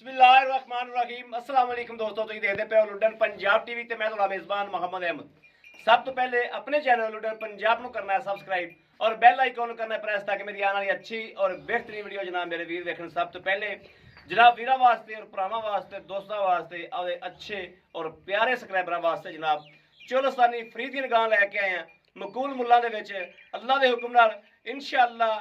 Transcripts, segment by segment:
बिस्मिल्लाहिर्रहमानिर्रहीम अस्सलाम वालेकुम दोस्तों, ਤੁਸੀਂ ਦੇਖਦੇ ਪਏ ਹੋ ਲੁੱਡਨ ਪੰਜਾਬ ਟੀਵੀ ਤੇ ਮੈਂ ਤੁਹਾਡਾ ਮੇਜ਼ਬਾਨ ਮੁਹੰਮਦ ਅਹਿਮਦ। ਸਭ ਤੋਂ ਪਹਿਲੇ ਆਪਣੇ ਚੈਨਲ ਲੁੱਡਨ ਪੰਜਾਬ ਨੂੰ ਕਰਨਾ ਹੈ ਸਬਸਕ੍ਰਾਈਬ ਔਰ ਬੈਲ ਆਈਕਨ ਨੂੰ ਕਰਨਾ ਹੈ ਪ੍ਰੈਸ ਤਾਂ ਕਿ ਮੇਰੀ ਆਉਣ ਵਾਲੀ ਅੱਛੀ ਔਰ ਬਿਹਤਰੀਨ ਵੀਡੀਓ ਜਨਾਬ ਮੇਰੇ ਵੀਰ ਵੇਖਣ। ਸਭ ਤੋਂ ਪਹਿਲੇ जनाब वीर वास्ते और भरावां वास्ते दोस्तों वास्ते आपके अच्छे और प्यारे सबसक्राइबर वास्ते जनाब चोलस्तानी फरीदियन गां लैके आए हैं मकूल मुल्लां दे विच अल्लाह दे हुक्म नाल इंशाअल्लाह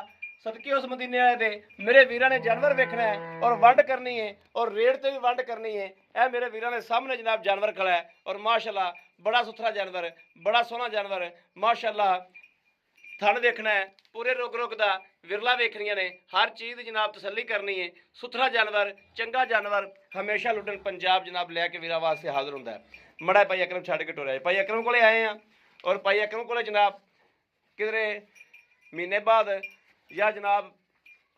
सदके उस मदीने वाले दे मेरे वीरां ने जानवर वेखना है और वंड करनी है और रेट ते भी वंड करनी है। यह मेरे वीरां ने सामने जनाब जानवर खड़ा है और माशाअल्लाह बड़ा सुथरा जानवर, बड़ा सोहना जानवर, माशाअल्लाह थन देखना है पूरे रुक रुक का विरला वेखनिया ने हर चीज़ जनाब तसली करनी है। सुथरा जानवर चंगा जानवर हमेशा लुडन पंजाब जनाब लैके वीर वास्ते हाजिर होंगे। मड़ा भाई अकरम छड़ के टुरया भाई अकरम को आए हैं और भाई अकरम को जनाब किधरे महीने बाद या जनाब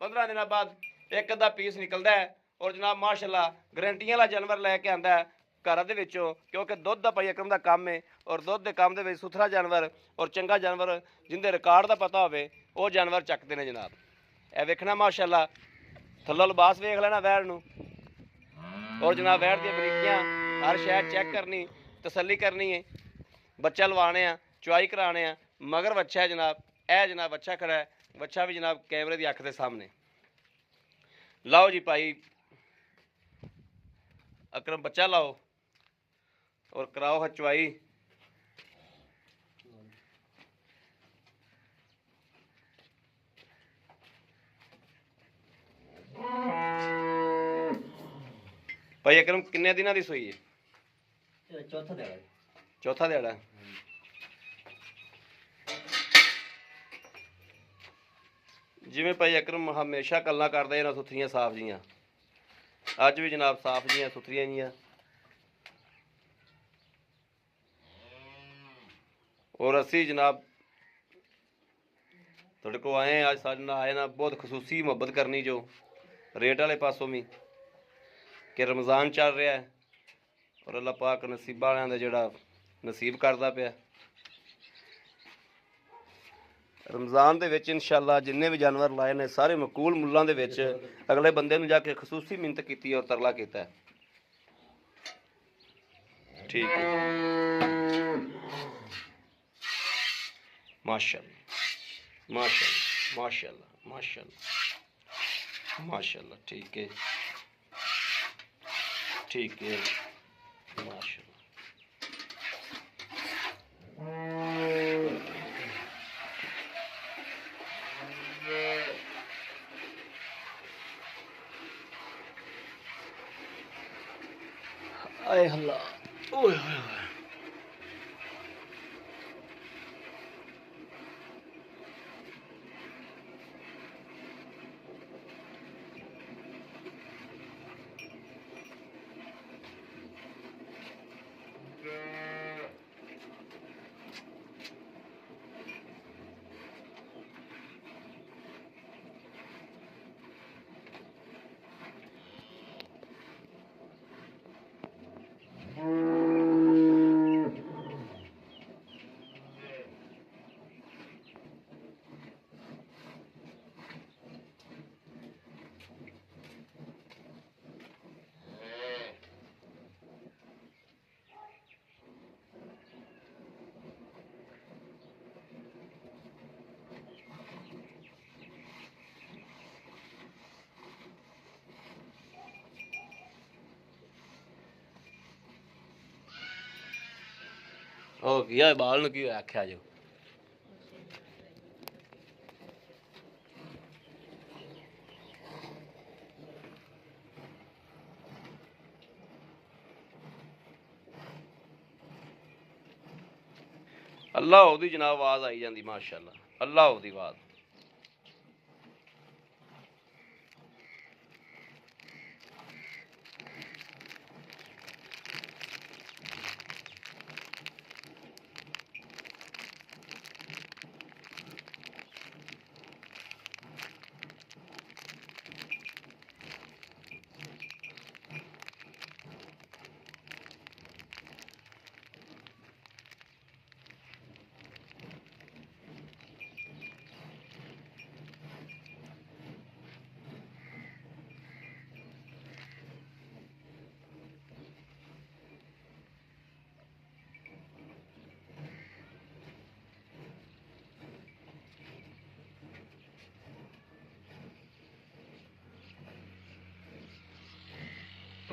15 दिन बाद एक अद्धा पीस निकलता है और जनाब माशाअल्लाह गारंटियां वाला जानवर लैके आंदा है घर दे विचों, क्योंकि दुध का भाई अकरम का काम है और दुध के काम के सुथरा जानवर और चंगा जानवर जिंदे रिकॉर्ड का पता होवे वो जानवर चकते हैं जनाब। ए वेखना माशाअल्लाह थल्लों लिबास वेख लेना वैर नूं और जनाब वैर दी बरीकियां हर शहर चैक करनी तसली करनी है। बच्चा लवाने चुआई कराने मगर बच्चा है जनाब ए जनाब बच्चा खड़ा है, बच्चा भी जनाब कैमरे की अख के सामने। लाओ जी भाई अकरम बच्चा लाओ और कराओ हचवाई। भाई अकरम किन्ने दिनों की सोई है? चौथा दिहाड़ा। जिमें भाई अकरम हमेशा गल्लां करदा है सुथरियां साफ जियां अज भी जनाब साफ जियां सुथरियां जियां और असी जनाब थोड़े को आए अज साढ़े आए ना बहुत खसूसी मुहब्बत करनी जो रेट वाले पासों भी कि रमज़ान चल रहा है और अल्लाह पाक नसीबा वालियां दा जिहड़ा नसीब करदा पिया। रमज़ान दे विच इंशाअल्लाह जिन्ने भी जानवर लाए ने सारे मकूल मुल्लां दे विच अगले बंदे नूं जाके खसूसी मिन्नत कीती और तरला कीता है। ठीक है माशाअल्लाह माशाअल्लाह माशाअल्लाह माशाअल्लाह माशाअल्लाह। ठीक है ठीक है माशाअल्लाह। आए अल्लाह ओए होए होए। हो गया बाल नूं की आख्या जो अल्लाह ओदी जनाब आवाज़ आई जाती माशाअल्लाह अल्लाह ओदी आवाज़।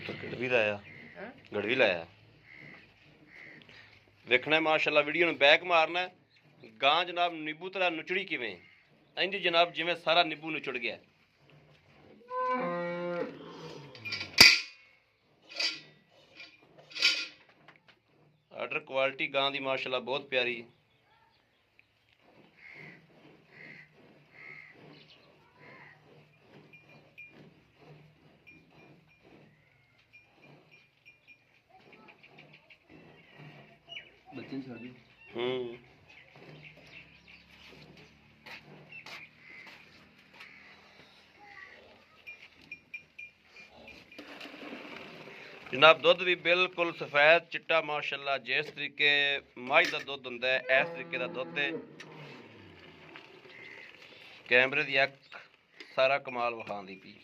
ਪੁੱਤਰ ਗੜਵੀ ਲਾਇਆ ਗੜਵੀ ਲਾਇਆ ਵੇਖਣਾ ਮਾਸ਼ਾਅੱਲਾ ਵੀਡੀਓ ਨੂੰ ਬੈਕ ਮਾਰਨਾ ਗਾਂ ਜਨਾਬ ਨਿੰਬੂ ਤਰ੍ਹਾਂ ਨੁਚੜੀ ਕਿਵੇਂ ਇੰਜ ਜਨਾਬ ਜਿਵੇਂ ਸਾਰਾ ਨਿੰਬੂ ਨੁਚੜ ਗਿਆ ਆਰਡਰ ਕੁਆਲਿਟੀ ਗਾਂ ਦੀ ਮਾਸ਼ਾਅੱਲਾ ਬਹੁਤ ਪਿਆਰੀ बच्चे छोड़ दी जनाब दुध भी बिल्कुल सफेद चिट्टा माशाल्लाह जिस तरीके माई का दुध होंदा है इस तरीके का दुध है कैमरे की अख सारा कमाल विखांदी पई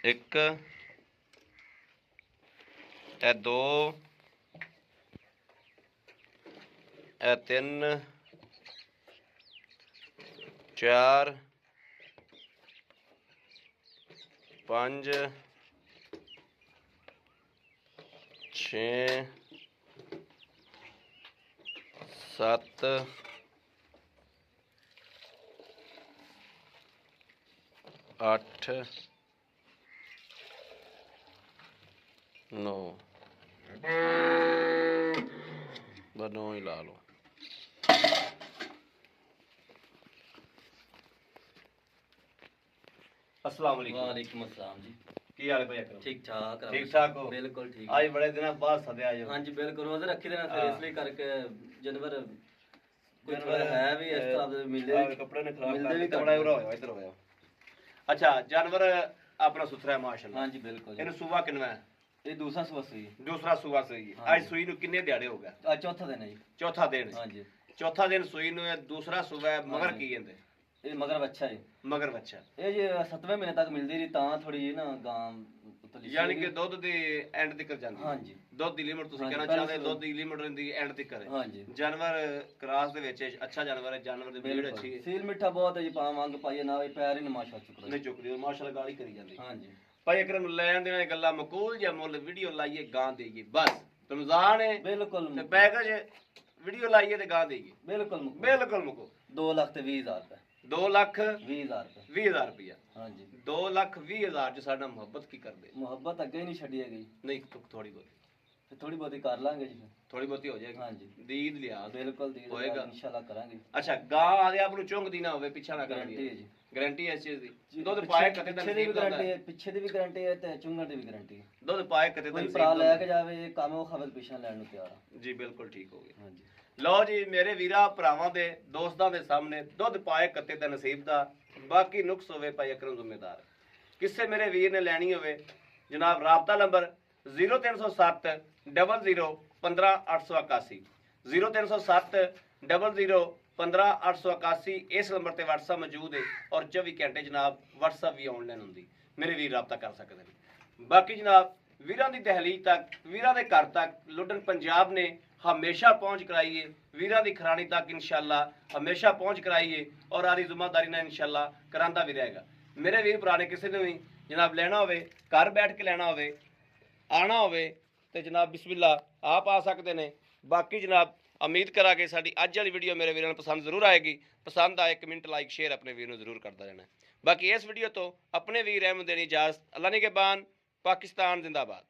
एक ए दो ए तीन चार पांच छे सत्त अठ नौ बस 9 ही ला लो अस्सलाम वालेकुम वालेकुम अस्सलाम जी की हाल है भाई अकरम ठीक ठाक ठीक ठाक हो बिल्कुल ठीक आज बड़े दिन बाद सदे आए हो हाँ जी बिल्कुल रोज़ रखी देना फिर हाँ। इसलिए करके जानवर कुछ जानवर है भी इस तरह दे मिलदे आह, कपड़े ने खराब मिलदे भी कर बड़ा उरा होया इधर होया अच्छा जानवर अपना सुथरा है माशाल्लाह हाँ जी बिल्कुल ਇਹਨੂੰ ਸੂਆ ਕਿੰਨਾ ਹੈ ये दूसरा सुबह सुई ਦੂਸਰਾ ਸੂਆ ਸਹੀ ਹੈ हाँ ਅੱਜ ਸੂਈ ਨੂੰ ਕਿੰਨੇ ਦਿਹਾੜੇ ਹੋ ਗਏ आज चौथा दिन है जी ਚੌਥਾ ਦਿਨ हाँ जी ਚੌਥਾ ਦਿਨ ਸੂਈ ਨੂੰ ਹੈ ਦੂਸਰਾ ਸੂਆ ਹੈ ਮਗਰ हाँ ਕੀ जी। ਕਹਿੰਦੇ ये मगर बच्चा है ਮਗਰ ਬੱਚਾ ये जी 7वें महीने तक मिलदी रही ता थोड़ी जी ना गां ਯਾਨੀ ਕਿ ਦੁੱਧ ਦੇ ਐਂਡ ਤੱਕ ਜਾਂਦੀ हाँ जी ਦੁੱਧ ਦੀ ਲਿਮਟ ਤੁਸੀਂ ਹਾਂਜੀ, ਕਹਿਣਾ ਪਹਿਲਾਂ ਚਾਹਦੇ ਸੂਆ। ਦੁੱਧ ਦੀ ਲਿਮਟ ਰਹਿੰਦੀ ਐਂਡ ਤੱਕ ਹੈ हाँ जी ਜਾਨਵਰ ਕ੍ਰਾਸ ਦੇ ਵਿੱਚ ਅੱਛਾ ਜਾਨਵਰ ਹੈ ਜਾਨਵਰ ਦੀ ਬਰੀਡ ਅੱਛੀ ਹੈ सील मिठा बहुत है जी पा मांग पाइए ना पैर ही नमाशा चुक ਨਹੀਂ ਚੁੱਕਦੀ ਮਾਸ਼ਾਅੱਲਾ ਗਾਲੀ ਕਰੀ ਜਾਂਦੀ हाँ जी ਭਾਈ ਅਕਰਮ ਲੈਣ ਦੇਣ ਗੱਲਾਂ ਮਕੂਲ ਜਾਂ ਮੁੱਲ ਵੀਡੀਓ ਲਾਈਏ ਗਾਂ ਦੇਈਏ ਬਸ ਰਮਜ਼ਾਨ ਹੈ बिल्कुल ਤੇ ਪੈਕੇਜ ਵੀਡੀਓ ਲਾਈਏ ਤੇ ਗਾਂ ਦੇਈਏ बिल्कुल ਬਿਲਕੁਲ ਮੁਕੋ 2 लाख ते 20,000 रुपए 2 ਲੱਖ 20,000 रुपए 20,000 ਰੁਪਇਆ हाँ जी 2 ਲੱਖ 20,000 ਚ ਸਾਡਾ ਮੁਹੱਬਤ ਕੀ ਕਰਦੇ ਮੁਹੱਬਤ ਅੱਗੇ ਹੀ ਨਹੀਂ ਛੱਡੀ ਹੈਗੀ ਨਹੀਂ ਥੋੜੀ ਬਹੁਤੀ ਤੇ ਥੋੜੀ ਬਹੁਤੀ ਕਰ ਲਾਂਗੇ ਜੀ ਫਿਰ। ਥੋੜੀ ਬਹੁਤੀ ਹੋ ਜਾਏਗੀ ਹਾਂ ਜੀ ਦੀਦ ਲਿਆ ਬਿਲਕੁਲ ਦੀ ਹੋਏਗਾ। ਇਨਸ਼ਾਅੱਲਾ ਕਰਾਂਗੇ ਅੱਛਾ ਗਾਂ ਆਦੇ ਆਪ ਨੂੰ ਚੁੰਗਦੀ ਨਾ ਹੋਵੇ ਪਿੱਛਾ ਨਾ ਗਾਰੰਟੀ ਕਰਨੀ ਹੈ ਜੀ ਗਾਰੰਟੀ ਇਸ ਚੀਜ਼ ਦੀ ਜੀ, ਦੁੱਧ ਪਿੱਛੇ- ਪਾਏ ਕਦੇ ਦਾ ਪਿੱਛੇ ਦੀ ਵੀ ਨਸੀਬ ਦਾ ਗਾਰੰਟੀ ਹੈ ਪਿੱਛੇ ਦੀ ਵੀ ਗਾਰੰਟੀ ਹੈ ਤੇ ਚੁੰਗਣ ਦੀ ਵੀ ਗਾਰੰਟੀ ਹੈ ਦੁੱਧ ਪਾਏ ਕਦੇ ਦਾ ਕੋਈ ਨਸੀਬ ਭਰਾ ਦਾ ਲੈ ਕੇ ਜਾਵੇ ਇਹ ਕੰਮ ਉਹ ਖਬਰ ਪਿੱਛਾ ਲੈਣ ਨੂੰ ਤਿਆਰ ਆ ਜੀ ਬਿਲਕੁਲ ਠੀਕ ਹੋ ਗਿਆ ਹਾਂ ਜੀ ਲਓ ਜੀ ਮੇਰੇ ਵੀਰਾਂ ਭਰਾਵਾਂ ਦੇ ਦੋਸਤਾਂ ਦੇ ਸਾਹਮਣੇ ਦੁੱਧ ਪਾਏ ਕੱਤੇ ਦਾ ਨਸੀਬ ਦਾ ਬਾਕੀ ਨੁਕਸ ਹੋਵੇ ਭਾਈ ਅਕਰਮ ਜ਼ਿੰਮੇਦਾਰ ਕਿਸੇ ਮੇਰੇ ਵੀਰ ਨੇ ਲੈਣੀ ਹੋਵੇ ਜਨਾਬ ਰਾਬਤਾ ਨੰਬਰ 0307 00 15 881 0307 00 15 881 ਇਸ ਨੰਬਰ ਤੇ WhatsApp ਮੌਜੂਦ ਹੈ ਔਰ 24 ਘੰਟੇ ਜਨਾਬ WhatsApp ਵੀ ਆਨਲਾਈਨ ਹੁੰਦੀ ਮੇਰੇ ਵੀਰ ਰਾਬਤਾ ਕਰ ਸਕਦੇ ਨੇ ਬਾਕੀ ਜਨਾਬ ਵੀਰਾਂ ਦੀ ਦਹਲੀਜ਼ ਤੱਕ ਵੀਰਾਂ ਦੇ ਘਰ ਤੱਕ ਲੁੱਟਨ ਪੰਜਾਬ ਨੇ ਹਮੇਸ਼ਾ ਪਹੁੰਚ ਕਰਾਈਏ ਵੀਰਾਂ ਦੀ ਖਰਾਣੀ ਤੱਕ ਇਨਸ਼ਾਅੱਲਾ ਹਮੇਸ਼ਾ ਪਹੁੰਚ ਕਰਾਈਏ ਔਰ ਆਰੀ ਜ਼ਿੰਮੇਵਾਰੀ ਨਾਲ ਇਨਸ਼ਾਅੱਲਾ ਕਰਾਂਦਾ ਵੀ ਰਹੇਗਾ ਮੇਰੇ ਵੀਰ ਭਰਾ ਨੇ ਕਿਸੇ ਨੂੰ ਵੀ ਜਨਾਬ ਲੈਣਾ ਹੋਵੇ ਘਰ ਬੈਠ ਕੇ ਲੈਣਾ ਹੋਵੇ ਆਣਾ ਹੋਵੇ ਤੇ ਜਨਾਬ ਬਿਸਮਿਲ੍ਲਾ ਆਪ ਆ ਸਕਦੇ ਨੇ ਬਾਕੀ ਜਨਾਬ ਉਮੀਦ ਕਰਾਂਗੇ ਸਾਡੀ ਅੱਜ ਵਾਲੀ ਵੀਡੀਓ ਮੇਰੇ ਵੀਰਾਂ ਨੂੰ ਪਸੰਦ ਜ਼ਰੂਰ ਆਏਗੀ ਪਸੰਦ ਆਏ ਕਮੈਂਟ ਲਾਈਕ ਸ਼ੇਅਰ ਆਪਣੇ ਵੀਰ ਨੂੰ ਜ਼ਰੂਰ ਕਰਦਾ ਰਹਿਣਾ ਬਾਕੀ ਇਸ ਵੀਡੀਓ ਤੋਂ ਆਪਣੇ ਵੀਰ ਅਹਿਮਦ ਦੇਣੀ ਇਜਾਜ਼ਤ ਅੱਲਾ ਨਿਗਹਿਬਾਨ ਪਾਕਿਸਤਾਨ ਜ਼ਿੰਦਾਬਾਦ